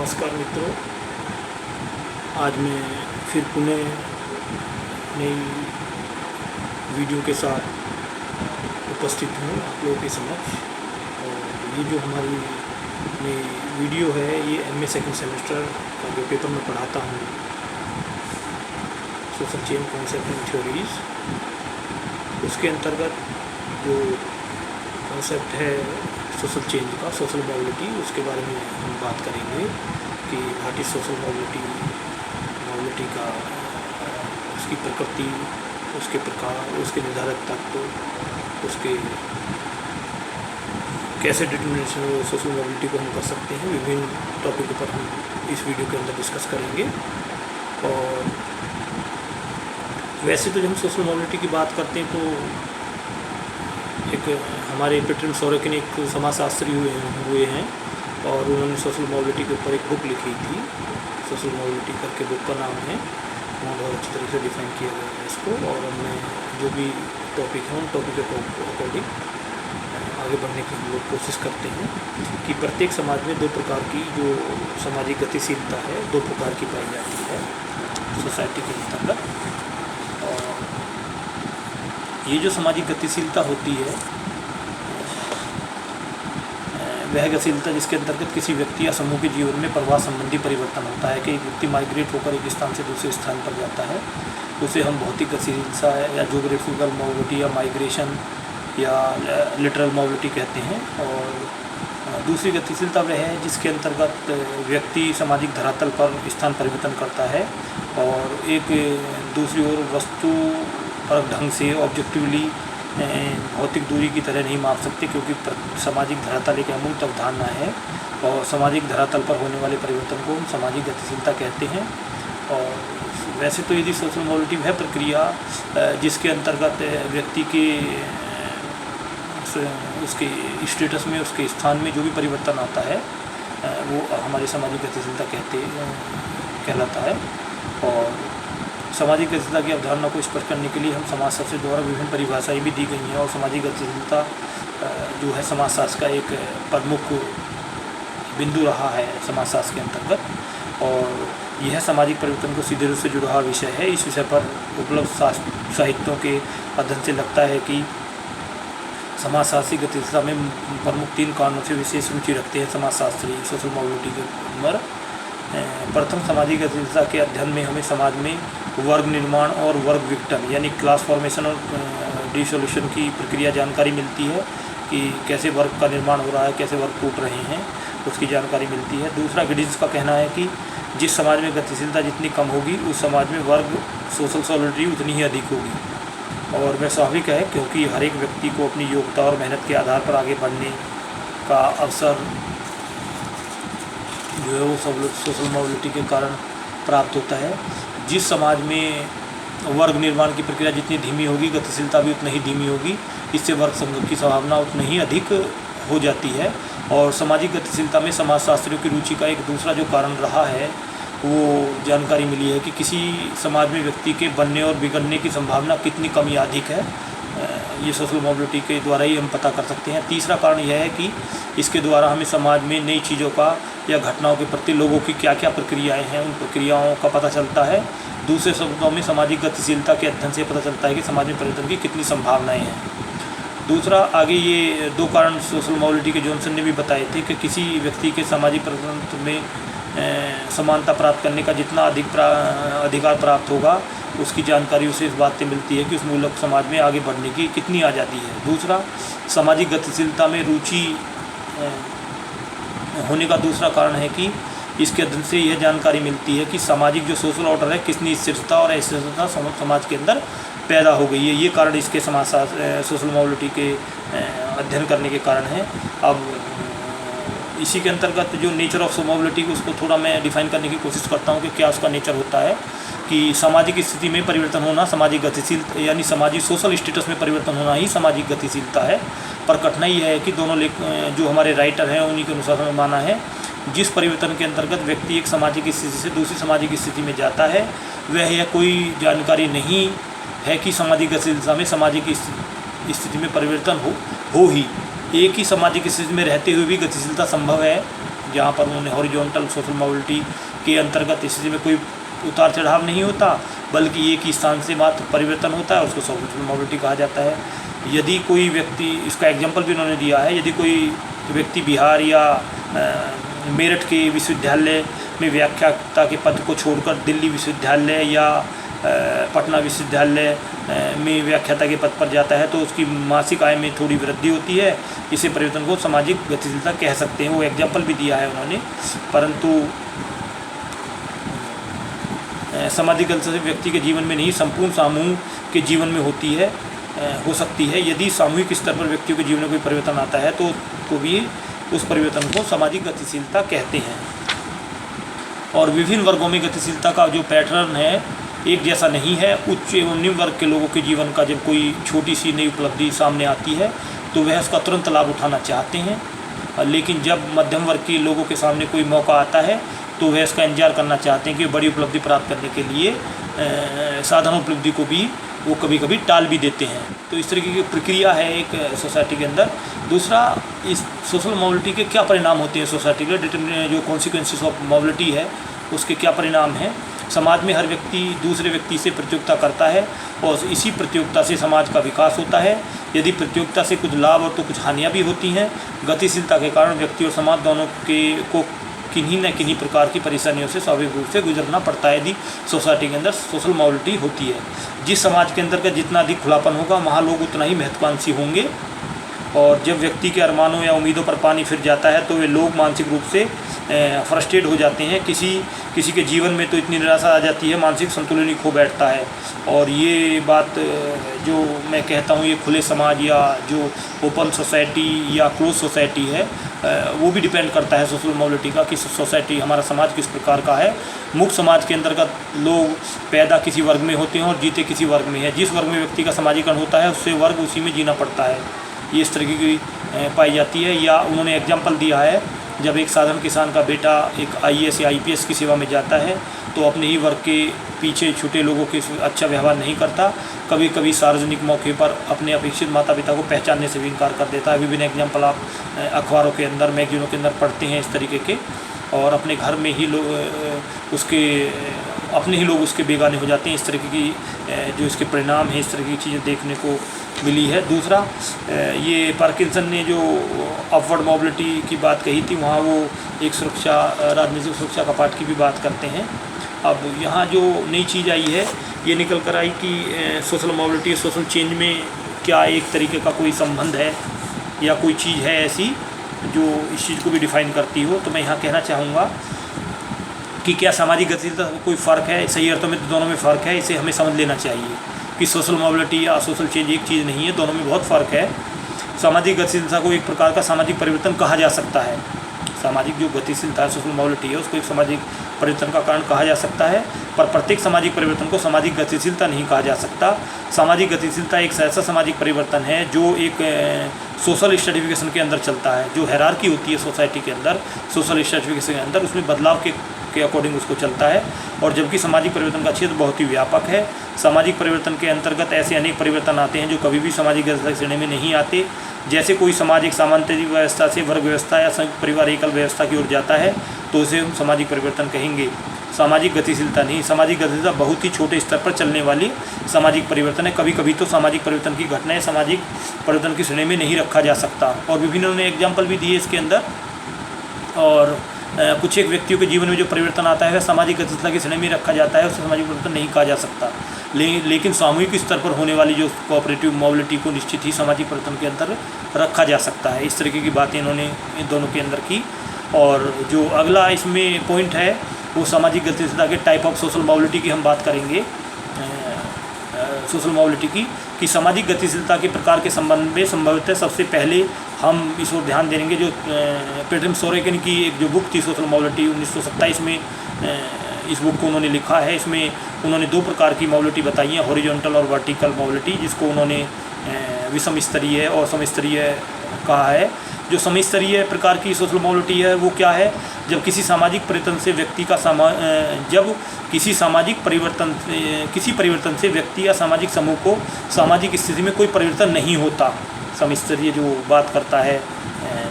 नमस्कार मित्रों, आज मैं फिर पुनः नई वीडियो के साथ उपस्थित हूँ आप लोगों के समक्ष। और ये जो हमारी नई वीडियो है ये एमए सेकंड सेमेस्टर का जो पेपर में पढ़ाता हूँ, social change concept and theories, उसके अंतर्गत जो कॉन्सेप्ट है सोशल चेंज का, सोशल मोबिलिटी, उसके बारे में हम बात करेंगे कि व्हाट इज सोशल मोबिलिटी का उसकी प्रकृति, उसके प्रकार, उसके निर्धारक तत्व, उसके कैसे डिटर्मिनेशन सोशल मोबिलिटी को हम कर सकते हैं। विभिन्न टॉपिकों पर हम इस वीडियो के अंदर डिस्कस करेंगे। और वैसे तो जब हम सोशल मोबिलिटी की बात करते हैं तो एक हमारे पेट्रिन सोरेकिन एक समाजशास्त्री हुए हैं और उन्होंने सोशल मोबिलिटी के ऊपर एक बुक लिखी थी। सोशल मोबिलिटी करके बुक का नाम है। वहाँ बहुत अच्छी तरीके से डिफाइन किया गया है इसको। और हमने जो भी टॉपिक है उन टॉपिक के अकॉर्डिंग आगे बढ़ने की हम लोग कोशिश करते हैं कि प्रत्येक समाज में दो प्रकार की जो सामाजिक गतिशीलता है, दो प्रकार की पाई जाती है सोसाइटी के अंतर्गत। और ये जो सामाजिक गतिशीलता होती है वह गतिशीलता जिसके अंतर्गत किसी व्यक्ति या समूह के जीवन में प्रवाह संबंधी परिवर्तन होता है कि एक व्यक्ति माइग्रेट होकर एक स्थान से दूसरे स्थान पर जाता है, उसे हम भौतिक गतिशीलता या ज्योग्राफिकल मोबिलिटी या माइग्रेशन या लिटरल मोबिलिटी कहते हैं। और दूसरी गतिशीलता वह है जिसके अंतर्गत व्यक्ति सामाजिक धरातल पर स्थान परिवर्तन करता है और एक दूसरी ओर वस्तु और ढंग से ऑब्जेक्टिवली भौतिक दूरी की तरह नहीं माप सकते, क्योंकि सामाजिक धरातल एक अमूर्त अवधारणा है और सामाजिक धरातल पर होने वाले परिवर्तन को हम सामाजिक गतिशीलता कहते हैं। और वैसे तो यदि सोशल मोबिलिटी वह प्रक्रिया जिसके अंतर्गत व्यक्ति के उसके स्टेटस में, उसके स्थान में जो भी परिवर्तन आता है वो हमारी सामाजिक गतिशीलता कहलाता है। और सामाजिक गतिशीलता की अवधारणा को स्पष्ट करने के लिए हम समाजशास्त्र द्वारा विभिन्न परिभाषाएं भी दी गई हैं। और सामाजिक गतिशीलता जो है समाजशास्त्र का एक प्रमुख बिंदु रहा है समाजशास्त्र के अंतर्गत। और यह सामाजिक परिवर्तन को सीधे रूप से जुड़ा हुआ विषय है। इस विषय पर उपलब्ध साहित्यों के अध्ययन से लगता है कि समाजशास्त्री गतिशीलता में प्रमुख 3 कारणों से विशेष रुचि रखते हैं समाजशास्त्री सोशल मोबिलिटी के अंदर। प्रथम, सामाजिक गतिशीलता के अध्ययन में हमें समाज में वर्ग निर्माण और वर्ग विघटन यानी क्लास फॉर्मेशन और डिसोल्यूशन की प्रक्रिया जानकारी मिलती है कि कैसे वर्ग का निर्माण हो रहा है, कैसे वर्ग टूट रहे हैं, उसकी जानकारी मिलती है। दूसरा, गिडिन्स का कहना है कि जिस समाज में गतिशीलता जितनी कम होगी उस समाज में वर्ग सोशल सॉलिडरिटी उतनी ही अधिक होगी। और वह स्वाभाविक है क्योंकि हर एक व्यक्ति को अपनी योग्यता और मेहनत के आधार पर आगे बढ़ने का अवसर जो है वो सोशल मोबिलिटी के कारण प्राप्त होता है। जिस समाज में वर्ग निर्माण की प्रक्रिया जितनी धीमी होगी गतिशीलता भी उतनी ही धीमी होगी, इससे वर्ग संघर्ष की संभावना उतनी ही अधिक हो जाती है। और सामाजिक गतिशीलता में समाजशास्त्रियों की रुचि का एक दूसरा जो कारण रहा है वो जानकारी मिली है कि किसी समाज में व्यक्ति के बनने और बिगड़ने की संभावना कितनी कम या अधिक है, ये सोशल मोबिलिटी के द्वारा ही हम पता कर सकते हैं। तीसरा कारण यह है कि इसके द्वारा हमें समाज में नई चीज़ों का या घटनाओं के प्रति लोगों की क्या क्या प्रक्रियाएं हैं उन प्रक्रियाओं का पता चलता है। दूसरे शब्दों में सामाजिक गतिशीलता के अध्ययन से पता चलता है कि समाज में परिवर्तन की कितनी संभावनाएं हैं। दूसरा, आगे ये 2 कारण सोशल मोबिलिटी के जॉनसन ने भी बताए थे कि किसी व्यक्ति के सामाजिक परिवर्तन में समानता प्राप्त करने का जितना अधिकार प्राप्त होगा उसकी जानकारी उसे इस बात से मिलती है कि उस मूलक समाज में आगे बढ़ने की कितनी आज़ादी है। दूसरा, सामाजिक गतिशीलता में रुचि होने का दूसरा कारण है कि इसके अध्ययन से यह जानकारी मिलती है कि सामाजिक जो सोशल ऑर्डर है कितनी स्थिरता और अस्थिरता समाज के अंदर पैदा हो गई है। ये कारण इसके सोशल मोबिलिटी के अध्ययन करने के कारण है। अब इसी के अंतर्गत जो नेचर ऑफ मोबिलिटी उसको थोड़ा मैं डिफाइन करने की कोशिश करता हूँ कि क्या उसका नेचर होता है। कि सामाजिक स्थिति में परिवर्तन होना सामाजिक गतिशीलता यानी सामाजिक सोशल स्टेटस में परिवर्तन होना ही सामाजिक गतिशीलता है। पर कठिनाई है कि दोनों जो हमारे राइटर हैं उन्हीं के अनुसार हमें माना है जिस परिवर्तन के अंतर्गत व्यक्ति एक सामाजिक स्थिति से दूसरी सामाजिक स्थिति में जाता है वह यह कोई जानकारी नहीं है कि सामाजिक गतिशीलता में सामाजिक स्थिति में परिवर्तन हो ही। एक ही सामाजिक स्थिति में रहते हुए भी गतिशीलता संभव है जहाँ पर उन्होंने हॉरिजॉन्टल सोशल मोबिलिटी के अंतर्गत स्थिति में कोई उतार चढ़ाव नहीं होता, बल्कि एक ही स्थान से मात्र परिवर्तन होता है, उसको सोशल मोबिलिटी कहा जाता है। यदि कोई व्यक्ति, इसका एग्जाम्पल भी उन्होंने दिया है, यदि कोई व्यक्ति बिहार या मेरठ के विश्वविद्यालय में व्याख्याता के पद को छोड़कर दिल्ली विश्वविद्यालय या पटना विश्वविद्यालय में व्याख्याता के पद पर जाता है तो उसकी मासिक आय में थोड़ी वृद्धि होती है। इसे परिवर्तन को सामाजिक गतिशीलता कह सकते हैं। वो एग्जाम्पल भी दिया है उन्होंने। परंतु सामाजिक गतिशीलता व्यक्ति के जीवन में नहीं, संपूर्ण समूह के जीवन में होती है, हो सकती है। यदि सामूहिक स्तर पर व्यक्तियों के जीवन में कोई परिवर्तन आता है तो भी उस परिवर्तन को सामाजिक गतिशीलता कहते हैं। और विभिन्न वर्गों में गतिशीलता का जो पैटर्न है एक जैसा नहीं है। उच्च एवं निम्न वर्ग के लोगों के जीवन का जब कोई छोटी सी नई उपलब्धि सामने आती है तो वह उसका तुरंत लाभ उठाना चाहते हैं, लेकिन जब मध्यम वर्ग के लोगों के सामने कोई मौका आता है तो वह इसका इंतजार करना चाहते हैं कि बड़ी उपलब्धि प्राप्त करने के लिए साधारण उपलब्धि को भी वो कभी कभी टाल भी देते हैं। तो इस तरीके की प्रक्रिया है एक सोसाइटी के अंदर। दूसरा, इस सोशल मोबिलिटी के क्या परिणाम होते हैं सोसाइटी के, जो कॉन्सिक्वेंसेस ऑफ मोबिलिटी है उसके क्या परिणाम हैं। समाज में हर व्यक्ति दूसरे व्यक्ति से प्रतियोगिता करता है और इसी प्रतियोगिता से समाज का विकास होता है। यदि प्रतियोगिता से कुछ लाभ और तो कुछ हानियाँ भी होती हैं। गतिशीलता के कारण व्यक्ति और समाज दोनों को किन्हीं न किन्हीं प्रकार की परेशानियों से स्वाभाविक रूप से गुजरना पड़ता है यदि सोसाइटी के अंदर सोशल मोबिलिटी होती है। जिस समाज के अंदर का जितना अधिक खुलापन होगा वहाँ लोग उतना ही महत्वाकांक्षी होंगे, और जब व्यक्ति के अरमानों या उम्मीदों पर पानी फिर जाता है तो वे लोग मानसिक रूप से फ्रस्ट्रेट हो जाते हैं। किसी के जीवन में तो इतनी निराशा आ जाती है, मानसिक संतुलन ही खो बैठता है। और ये बात जो मैं कहता हूँ, ये खुले समाज या जो ओपन सोसाइटी या क्लोज सोसाइटी है वो भी डिपेंड करता है सोशल मोबिलिटी का कि सोसाइटी, हमारा समाज किस प्रकार का है। मुक्त समाज के अंतर्गत लोग पैदा किसी वर्ग में होते हैं और जीते किसी वर्ग में है। जिस वर्ग में व्यक्ति का सामाजिकरण होता है उससे वर्ग उसी में जीना पड़ता है। ये इस तरीके की पाई जाती है। या उन्होंने एग्जाम्पल दिया है, जब एक साधारण किसान का बेटा एक IAS या IPS की सेवा में जाता है तो अपने ही वर्ग के पीछे छूटे लोगों के अच्छा व्यवहार नहीं करता, कभी कभी सार्वजनिक मौके पर अपने अपेक्षित माता पिता को पहचानने से भी इनकार कर देता है। विभिन्न एग्जाम्पल आप अखबारों के अंदर, मैगजीनों के अंदर पढ़ते हैं इस तरीके के। और अपने घर में ही अपने ही लोग उसके बेगाने हो जाते हैं। इस तरीके की जो इसके परिणाम हैं, इस तरह की चीज़ें देखने को मिली है। दूसरा, ये पार्किंसन ने जो अपवर्ड मोबिलिटी की बात कही थी, वहाँ वो एक सुरक्षा, राजनीतिक सुरक्षा का पाठ की भी बात करते हैं। अब यहाँ जो नई चीज़ आई है ये निकल कर आई कि सोशल मोबिलिटी, सोशल चेंज में क्या एक तरीके का कोई संबंध है या कोई चीज़ है ऐसी जो इस चीज़ को भी डिफ़ाइन करती हो। तो मैं यहाँ कहना चाहूँगा कि क्या सामाजिक गतिशीलता कोई फ़र्क है। सही अर्थों में दोनों में फ़र्क है, इसे हमें समझ लेना चाहिए कि सोशल मोबिलिटी या सोशल चेंज एक चीज़ नहीं है, दोनों में बहुत फ़र्क है। सामाजिक गतिशीलता को एक प्रकार का सामाजिक परिवर्तन कहा जा सकता है। सामाजिक जो गतिशीलता है, सोशल मोबिलिटी है, उसको एक सामाजिक परिवर्तन का कारण कहा जा सकता है, पर प्रत्येक सामाजिक परिवर्तन को सामाजिक गतिशीलता नहीं कहा जा सकता। सामाजिक गतिशीलता एक ऐसा सामाजिक परिवर्तन है जो एक सोशल स्ट्रेटिफिकेशन के अंदर चलता है। जो हायरार्की होती है सोसाइटी के अंदर, सोशल स्ट्रेटिफिकेशन के अंदर, उसमें बदलाव के अकॉर्डिंग उसको चलता है। और जबकि सामाजिक परिवर्तन का क्षेत्र बहुत ही व्यापक है। सामाजिक परिवर्तन के अंतर्गत ऐसे अनेक परिवर्तन आते हैं जो कभी भी सामाजिक गतिशीलता श्रेणी में नहीं आते। जैसे कोई समाज एक सामान्य व्यवस्था से वर्ग व्यवस्था या संयुक्त परिवार एकल व्यवस्था की ओर जाता है तो उसे हम सामाजिक परिवर्तन कहेंगे, सामाजिक गतिशीलता नहीं। सामाजिक गतिशीलता बहुत ही छोटे स्तर पर चलने वाली सामाजिक परिवर्तन है। कभी कभी तो सामाजिक परिवर्तन की घटनाएं सामाजिक परिवर्तन की श्रेणी में नहीं रखा जा सकता। और विभिन्न ने एग्जाम्पल भी दिए इसके अंदर। और कुछ एक व्यक्तियों के जीवन में जो परिवर्तन आता है वह सामाजिक गतिशीलता की श्रेणी में रखा जाता है, उसे सामाजिक परिवर्तन नहीं कहा जा सकता। लेकिन सामूहिक स्तर पर होने वाली जो कोऑपरेटिव मोबिलिटी को निश्चित ही सामाजिक परिवर्तन के अंदर रखा जा सकता है। इस तरीके की बातें इन्होंने इन दोनों के अंदर की। और जो अगला इसमें पॉइंट है वो सामाजिक गतिशीलता के टाइप ऑफ सोशल मोबिलिटी की हम बात करेंगे। सोशल मोबिलिटी की कि सामाजिक गतिशीलता के प्रकार के संबंध में संभवतः सबसे पहले हम इस ओर ध्यान देंगे। जो पेट्रिम सोरेकिन की एक जो बुक थी सोशल मोबिलिटी 1927 में, इस बुक को उन्होंने लिखा है। इसमें उन्होंने दो प्रकार की मोबिलिटी बताई है, हॉरिजॉन्टल और वर्टिकल मोबिलिटी, जिसको उन्होंने विषम स्तरीय और समस्तरीय कहा है। जो समस्तरीय प्रकार की सोशल मोबिलिटी है वो क्या है, जब किसी सामाजिक परिवर्तन से व्यक्ति का किसी परिवर्तन से व्यक्ति या सामाजिक समूह को सामाजिक स्थिति में कोई परिवर्तन नहीं होता। समस्तरीय जो बात करता है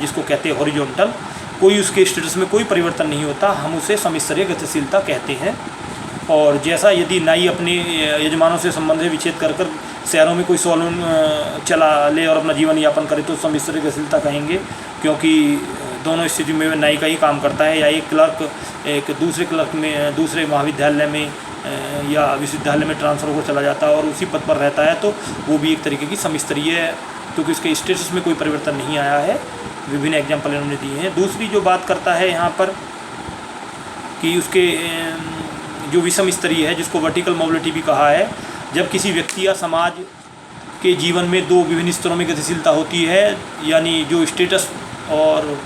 जिसको कहते हैं हॉरिजॉन्टल। कोई उसके स्टेटस में कोई परिवर्तन नहीं होता, हम उसे सम-स्तरीय गतिशीलता कहते हैं। और जैसा यदि नाई अपने यजमानों से संबंध विच्छेद कर शहरों में कोई सैलून चला ले और अपना जीवन यापन करे तो सम-स्तरीय गतिशीलता कहेंगे, क्योंकि दोनों स्थिति में नाई का ही काम करता है। या एक क्लर्क एक दूसरे क्लर्क में दूसरे महाविद्यालय में या विश्वविद्यालय में ट्रांसफ़र होकर चला जाता है और उसी पद पर रहता है, तो वो भी एक तरीके की सम-स्तरीय, क्योंकि उसके स्टेटस में कोई परिवर्तन नहीं आया है। विभिन्न एग्जाम्पल इन्होंने दिए हैं। दूसरी जो बात करता है यहाँ पर कि उसके जो विषम स्तरीय है, जिसको वर्टिकल मोबिलिटी भी कहा है, जब किसी व्यक्ति या समाज के जीवन में दो विभिन्न स्तरों में गतिशीलता होती है, यानी जो स्टेटस और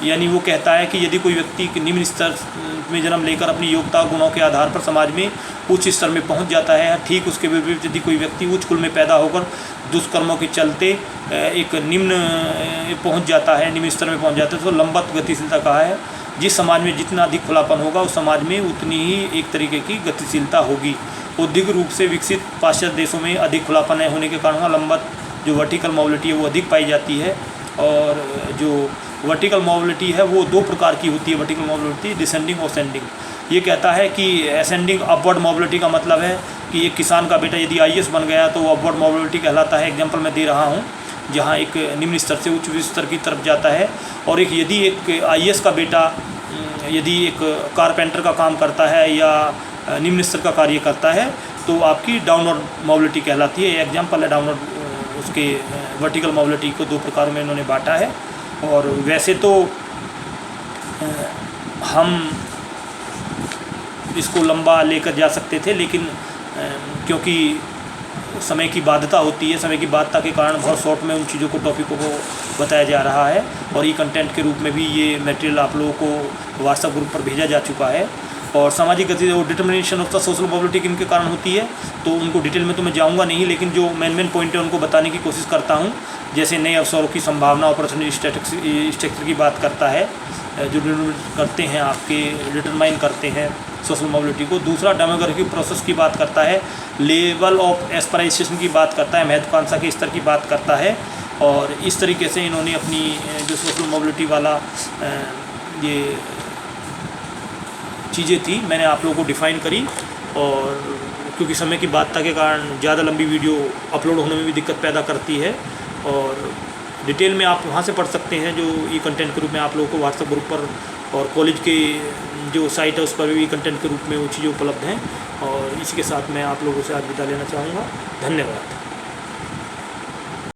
यानी वो कहता है कि यदि कोई व्यक्ति निम्न स्तर में जन्म लेकर अपनी योग्यता गुणों के आधार पर समाज में उच्च स्तर में पहुंच जाता है, ठीक उसके विपरीत यदि कोई व्यक्ति उच्च कुल में पैदा होकर दुष्कर्मों के चलते एक निम्न पहुंच जाता है, निम्न स्तर में पहुंच जाता है, तो लंबवत गतिशीलता कहा है। जिस समाज में जितना अधिक खुलापन होगा उस समाज में उतनी ही एक तरीके की गतिशीलता होगी। औद्योगिक रूप से विकसित पाश्चात्य देशों में अधिक खुलापन होने के कारण लंबवत जो वर्टिकल मोबिलिटी है वो अधिक पाई जाती है। और जो वर्टिकल मोबिलिटी है वो दो प्रकार की होती है। वर्टिकल मोबिलिटी डिसेंडिंग और असेंडिंग। ये कहता है कि असेंडिंग अपवर्ड मोबिलिटी का मतलब है कि एक किसान का बेटा यदि IAS बन गया तो वो अपवर्ड मोबिलिटी कहलाता है। एग्जाम्पल मैं दे रहा हूँ, जहाँ एक निम्न स्तर से उच्च स्तर की तरफ जाता है। और एक यदि एक IAS का बेटा यदि एक कारपेंटर का काम करता है या निम्न स्तर का कार्य करता है तो आपकी डाउनवर्ड मोबिलिटी कहलाती है। एग्जाम्पल है डाउनवर्ड उसके वर्टिकल मोबिलिटी को दो प्रकार में इन्होंने बांटा है। और वैसे तो हम इसको लंबा लेकर जा सकते थे, लेकिन क्योंकि समय की बाध्यता होती है, समय की बाध्यता के कारण बहुत शॉर्ट में उन चीज़ों को टॉपिकों को बताया जा रहा है। और ई कंटेंट के रूप में भी ये मटेरियल आप लोगों को व्हाट्सएप ग्रुप पर भेजा जा चुका है। और सामाजिक गति और determination of the social mobility किनके कारण होती है तो उनको डिटेल में तो मैं जाऊंगा नहीं, लेकिन जो मेन पॉइंट है उनको बताने की कोशिश करता हूं। जैसे नए अवसरों की संभावना, ऑपरेशनल स्ट्रक्चर की बात करता है, जो करते हैं आपके डिटरमाइन करते हैं सोशल मोबिलिटी को। दूसरा डेमोग्राफिक प्रोसेस की बात करता है, लेवल ऑफ एस्पिरेशन की बात करता है, महत्वाकांक्षा के स्तर की बात करता है। और इस तरीके से इन्होंने अपनी जो सोशल मोबिलिटी वाला ये चीज़ें थी मैंने आप लोगों को डिफ़ाइन करी। और क्योंकि समय की बाध्यता के कारण ज़्यादा लंबी वीडियो अपलोड होने में भी दिक्कत पैदा करती है। और डिटेल में आप वहाँ से पढ़ सकते हैं, जो ई कंटेंट के रूप में आप लोगों को व्हाट्सएप ग्रुप पर और कॉलेज के जो साइट है उस पर भी कंटेंट के रूप में वो चीज़ें उपलब्ध हैं। और इसी के साथ मैं आप लोगों से आज विदा लेना चाहूँगा। धन्यवाद।